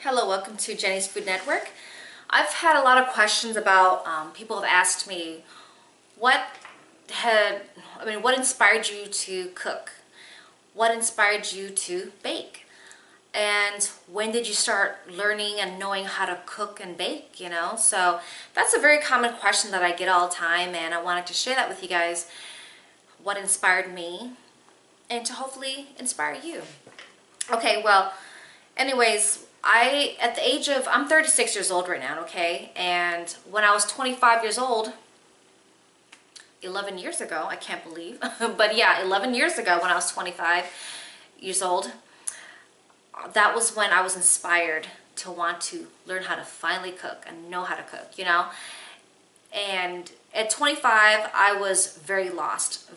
Hello, welcome to Jenny's Food Network. I've had a lot of questions about, people have asked me what what inspired you to cook? What inspired you to bake? And when did you start learning and knowing how to cook and bake, So that's a very common question that I get all the time, and I wanted to share that with you guys, what inspired me, and to hopefully inspire you. Okay, well, anyways, I'm 36 years old right now, okay? And when I was 25 years old, 11 years ago, I can't believe, but yeah, 11 years ago when I was 25 years old, that was when I was inspired to want to learn how to finally cook and know how to cook, And at 25, I was very lost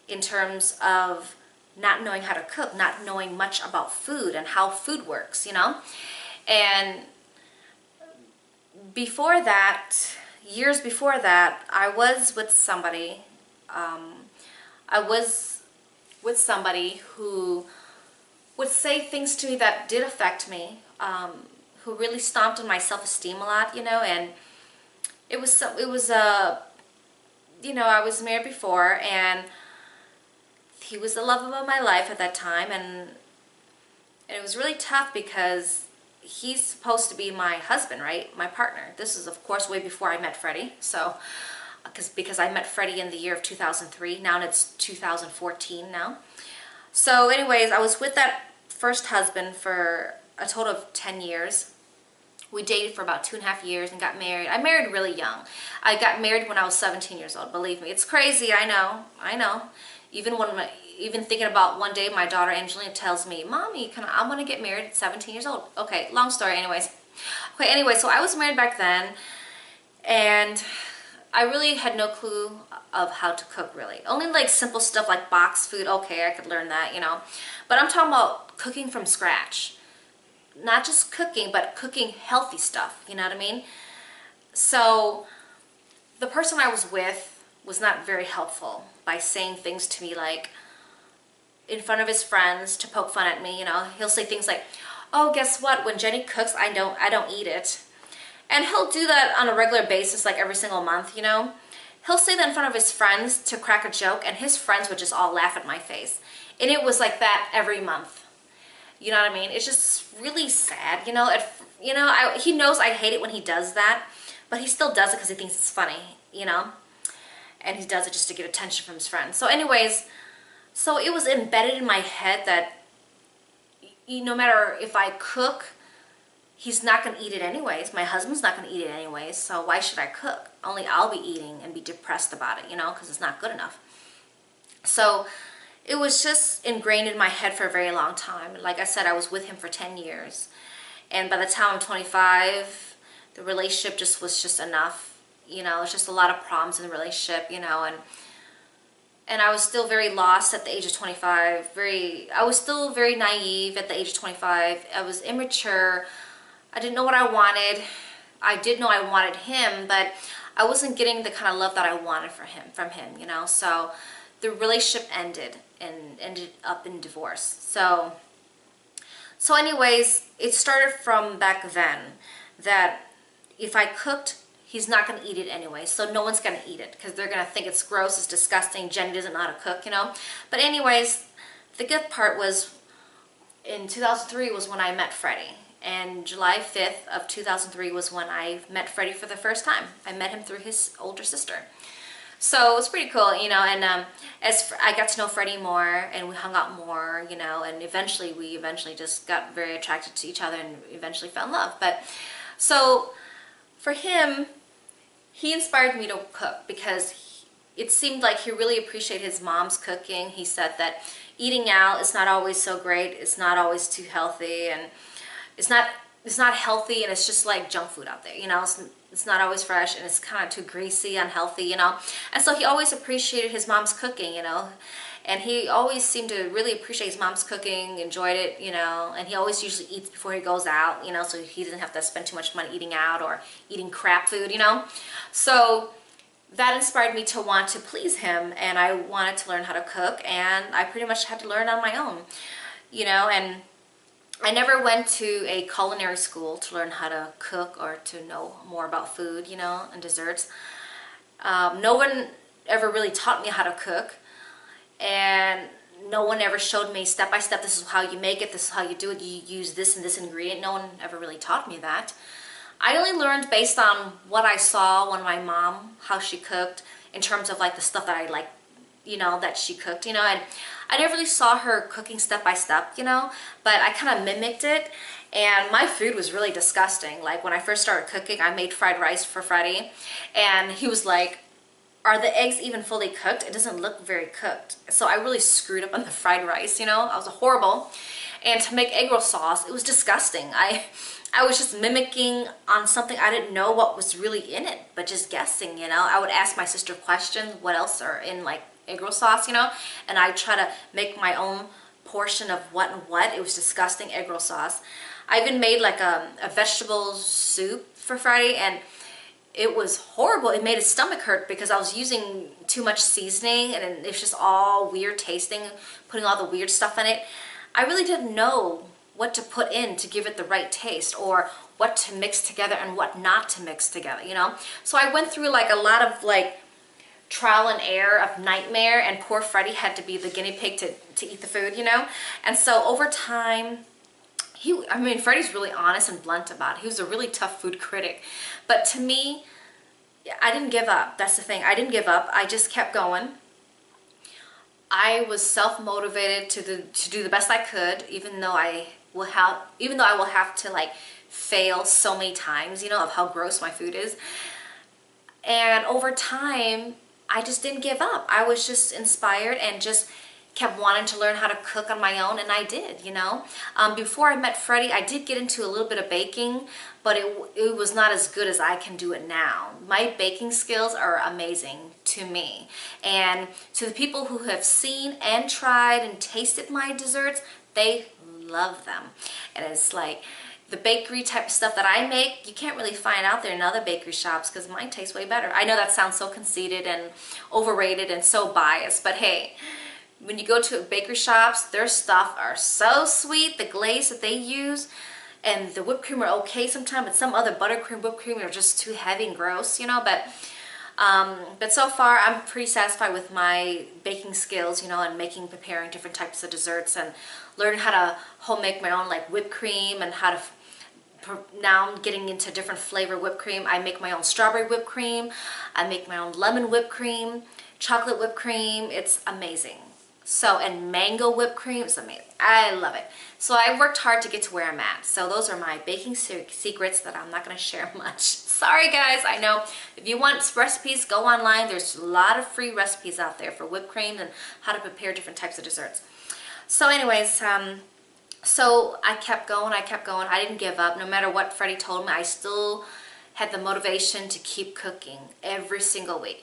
in terms of not knowing how to cook, not knowing much about food and how food works, And before that, years before that, I was with somebody. I was with somebody who would say things to me that did affect me, who really stomped on my self-esteem a lot, And I was married before, and he was the love of my life at that time, and it was really tough because he's supposed to be my husband, right? My partner. This is, of course, way before I met Freddie. So, because I met Freddie in the year of 2003. Now it's 2014 now. So anyways, I was with that first husband for a total of 10 years. We dated for about 2.5 years and got married. I married really young. I got married when I was 17 years old. Believe me, it's crazy. I know. Even thinking about one day, my daughter Angelina tells me, "Mommy, I want to get married at 17 years old." Okay, long story. Anyways, so I was married back then, and I really had no clue of how to cook, really. Only like simple stuff like box food. Okay, I could learn that, But I'm talking about cooking from scratch. Not just cooking, but cooking healthy stuff. You know what I mean? So the person I was with was not very helpful by saying things to me like, in front of his friends, to poke fun at me, He'll say things like, "Oh, guess what? When Jenny cooks, I don't eat it." And he'll do that on a regular basis, like every single month, He'll say that in front of his friends to crack a joke, and his friends would just all laugh at my face. And it was like that every month. You know what I mean? It's just really sad, he knows I hate it when he does that, but he still does it because he thinks it's funny, And he does it just to get attention from his friends. So anyways, so it was embedded in my head that no matter if I cook, he's not going to eat it anyways. My husband's not going to eat it anyways, so why should I cook? Only I'll be eating and be depressed about it, because it's not good enough. So it was just ingrained in my head for a very long time. Like I said, I was with him for 10 years. And by the time I'm 25, the relationship was just enough. It's just a lot of problems in the relationship, and I was still very lost at the age of 25. I was still very naive at the age of 25. I was immature. I didn't know what I wanted. I did know I wanted him, but I wasn't getting the kind of love that I wanted from him, So the relationship ended up in divorce. So anyways, it started from back then that if I cooked, he's not going to eat it anyway, so no one's going to eat it because they're going to think it's gross, it's disgusting, Jenny doesn't know how to cook, But anyways, the good part was in 2003 was when I met Freddie, and July 5th of 2003 was when I met Freddie for the first time. I met him through his older sister. So it was pretty cool, and as I got to know Freddie more, and we hung out more, and eventually we just got very attracted to each other and eventually fell in love. But so for him, he inspired me to cook because it seemed like he really appreciated his mom's cooking. He said that eating out is not always so great. It's not always too healthy, and it's not healthy, and it's just like junk food out there, It's not always fresh, and it's kind of too greasy, unhealthy, And so he always appreciated his mom's cooking, And he always seemed to really appreciate his mom's cooking, enjoyed it, And he always usually eats before he goes out, So he doesn't have to spend too much money eating out or eating crap food, So that inspired me to want to please him, and I wanted to learn how to cook, and I pretty much had to learn on my own, And I never went to a culinary school to learn how to cook or to know more about food, you know, and desserts. No one ever really taught me how to cook, and no one ever showed me step by step, this is how you make it, this is how you do it, you use this and this ingredient. No one ever really taught me that. I only learned based on what I saw when my mom, how she cooked, in terms of like the stuff that I like, you know, that she cooked, you know, and I never really saw her cooking step by step, you know, but I kind of mimicked it, and my food was really disgusting. Like when I first started cooking, I made fried rice for Freddie, and he was like, are the eggs even fully cooked? It doesn't look very cooked. So I really screwed up on the fried rice, you know, I was horrible. And to make egg roll sauce, it was disgusting. I was just mimicking on something I didn't know what was really in it, but just guessing, you know. I would ask my sister questions, what else are in like egg roll sauce, you know, and I try to make my own portion of what and what. It was disgusting egg roll sauce. I even made like a vegetable soup for Friday, and it was horrible. It made his stomach hurt because I was using too much seasoning, and it's just all weird tasting, putting all the weird stuff in it. I really didn't know what to put in to give it the right taste, or what to mix together and what not to mix together, you know. So I went through like a lot of like trial and error of nightmare, and poor Freddie had to be the guinea pig to eat the food, you know. And so over time, I mean, Freddie's really honest and blunt about it. He was a really tough food critic. But to me, I didn't give up. That's the thing. I didn't give up. I just kept going. I was self-motivated to do the best I could, even though I will have to like fail so many times, you know, of how gross my food is. And over time, I just didn't give up. I was just inspired and just kept wanting to learn how to cook on my own, and I did, you know. Before I met Freddie, I did get into a little bit of baking, but it was not as good as I can do it now. My baking skills are amazing to me, and to the people who have seen and tried and tasted my desserts, they love them. And it's like the bakery type of stuff that I make, you can't really find out there in other bakery shops, because mine tastes way better. I know that sounds so conceited and overrated and so biased, but hey, when you go to bakery shops, their stuff are so sweet. The glaze that they use and the whipped cream are okay sometimes, but some other buttercream, whipped cream are just too heavy and gross, you know. But so far, I'm pretty satisfied with my baking skills, you know, and preparing different types of desserts, and learning how to home make my own like whipped cream, and how to. Now I'm getting into different flavor whipped cream. I make my own strawberry whipped cream. I make my own lemon whipped cream, chocolate whipped cream. It's amazing. So, and mango whipped cream is amazing. I love it. So I worked hard to get to where I'm at. So those are my baking secrets that I'm not going to share much. Sorry guys, I know. If you want recipes, go online. There's a lot of free recipes out there for whipped cream and how to prepare different types of desserts. So anyways, so I kept going. I didn't give up. No matter what Freddie told me, I still had the motivation to keep cooking every single week.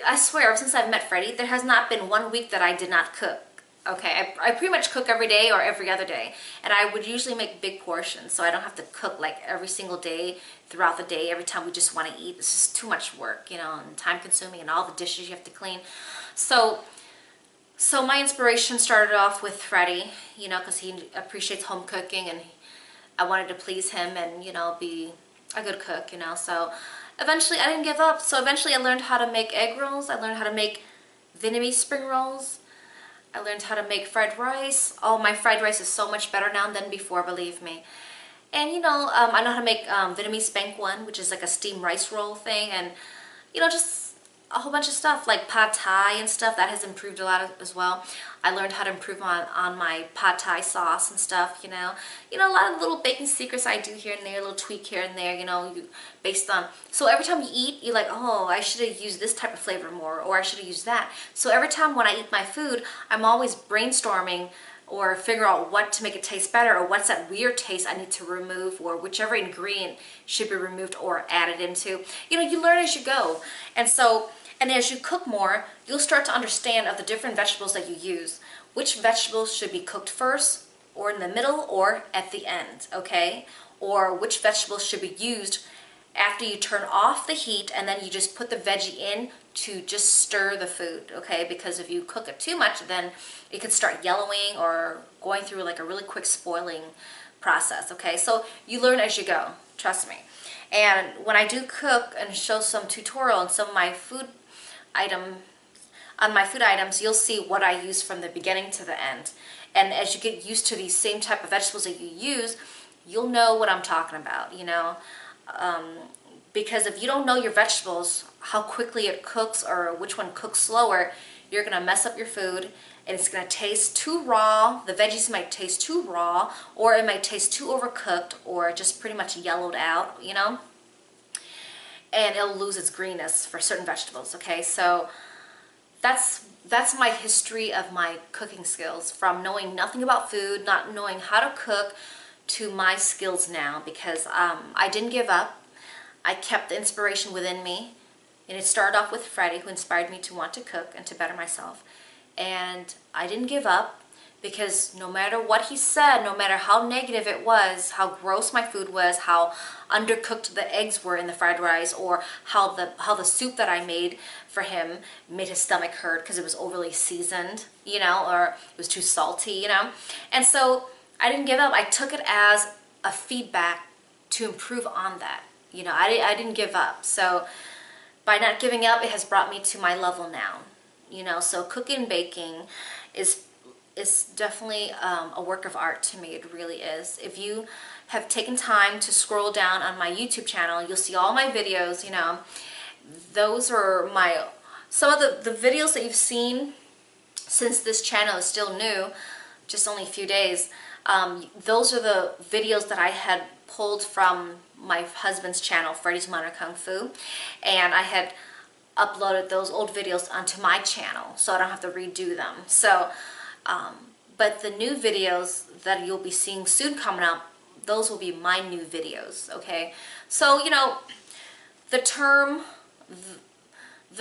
I swear, ever since I've met Freddie, there has not been one week that I did not cook. Okay, I pretty much cook every day or every other day, and I would usually make big portions, so I don't have to cook like every single day throughout the day, every time we just want to eat. It's just too much work, you know, and time consuming, and all the dishes you have to clean. So my inspiration started off with Freddie, you know, because he appreciates home cooking, and I wanted to please him and, you know, be a good cook, you know. So eventually I didn't give up. So eventually I learned how to make egg rolls. I learned how to make Vietnamese spring rolls. I learned how to make fried rice. Oh, my fried rice is so much better now than before, believe me. And you know, I know how to make Vietnamese spank one, which is like a steamed rice roll thing, and you know, just a whole bunch of stuff like pad thai and stuff that has improved a lot as well. I learned how to improve on my pad thai sauce and stuff, you know, a lot of little baking secrets I do here and there, a little tweak here and there, you know, based on, so every time you eat, you're like, oh, I should have used this type of flavor more, or I should have used that. So every time when I eat my food, I'm always brainstorming or figure out what to make it taste better, or what's that weird taste I need to remove, or whichever ingredient should be removed or added into. You know, you learn as you go. And so, and as you cook more, you'll start to understand of the different vegetables that you use. Which vegetables should be cooked first, or in the middle, or at the end, okay? Or which vegetables should be used after you turn off the heat, and then you just put the veggie in to just stir the food, okay? Because if you cook it too much, then it could start yellowing or going through like a really quick spoiling process, okay? So you learn as you go, trust me. And when I do cook and show some tutorial on some of my food items, you'll see what I use from the beginning to the end. And as you get used to these same type of vegetables that you use, you'll know what I'm talking about, you know? Because if you don't know your vegetables, how quickly it cooks or which one cooks slower, you're gonna mess up your food, and it's gonna taste too raw. The veggies might taste too raw, or it might taste too overcooked, or just pretty much yellowed out, you know? And it'll lose its greenness for certain vegetables, okay? So that's my history of my cooking skills, from knowing nothing about food, not knowing how to cook, to my skills now, because I didn't give up. I kept the inspiration within me, and it started off with Freddie, who inspired me to want to cook and to better myself. And I didn't give up, because no matter what he said, no matter how negative it was, how gross my food was, how undercooked the eggs were in the fried rice, or how the soup that I made for him made his stomach hurt because it was overly seasoned, you know, or it was too salty, you know. And so I didn't give up. I took it as a feedback to improve on that. You know, I didn't give up. So by not giving up, it has brought me to my level now. You know, so cooking and baking is definitely a work of art to me. It really is. If you have taken time to scroll down on my YouTube channel, you'll see all my videos, you know. Those are some of the videos that you've seen since this channel is still new, just only a few days. Those are the videos that I had pulled from my husband's channel, Freddie's Modern Kung Fu, and I had uploaded those old videos onto my channel, so I don't have to redo them. So, but the new videos that you'll be seeing soon coming up, those will be my new videos, okay? So, you know, the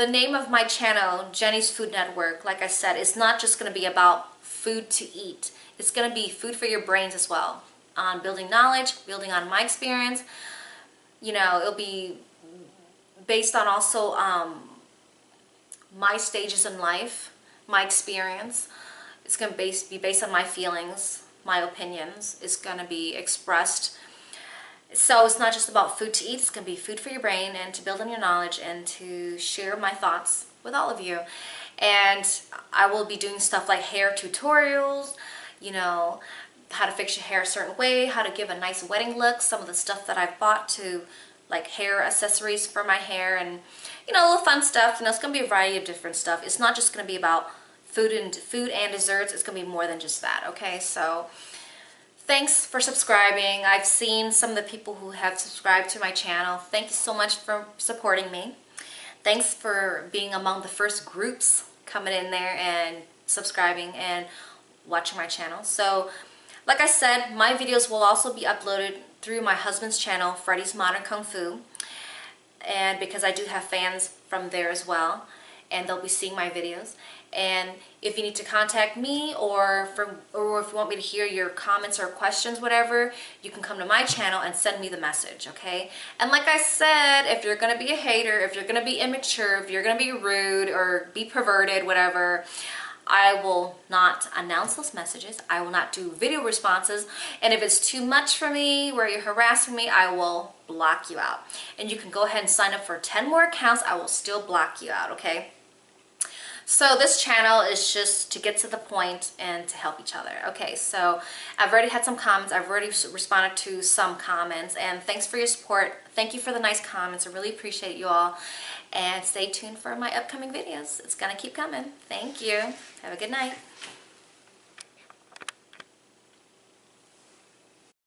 name of my channel, Jenny's Food Network, like I said, is not just going to be about food to eat. It's going to be food for your brains as well, on building knowledge, building on my experience. You know, it'll be based on also my stages in life, my experience. It's going to be based on my feelings, my opinions. It's going to be expressed. So it's not just about food to eat. It's going to be food for your brain, and to build on your knowledge, and to share my thoughts with all of you. And I will be doing stuff like hair tutorials, you know, how to fix your hair a certain way, how to give a nice wedding look, some of the stuff that I've bought to, like hair accessories for my hair, and, you know, little fun stuff. You know, it's going to be a variety of different stuff. It's not just going to be about food and desserts. It's going to be more than just that, okay? So thanks for subscribing. I've seen some of the people who have subscribed to my channel. Thank you so much for supporting me. Thanks for being among the first groups coming in there and subscribing and watching my channel. So, like I said, my videos will also be uploaded through my husband's channel, Freddie's Modern Kung Fu. And because I do have fans from there as well, and they'll be seeing my videos. And if you need to contact me, or if you want me to hear your comments or questions, whatever, you can come to my channel and send me the message, okay? And like I said, if you're gonna be a hater, if you're gonna be immature, if you're gonna be rude or be perverted, whatever, I will not announce those messages. I will not do video responses. And if it's too much for me, where you're harassing me, I will block you out. And you can go ahead and sign up for 10 more accounts. I will still block you out, okay? So this channel is just to get to the point and to help each other. Okay, so I've already had some comments. I've already responded to some comments, and thanks for your support. Thank you for the nice comments. I really appreciate you all. And stay tuned for my upcoming videos. It's gonna keep coming. Thank you. Have a good night.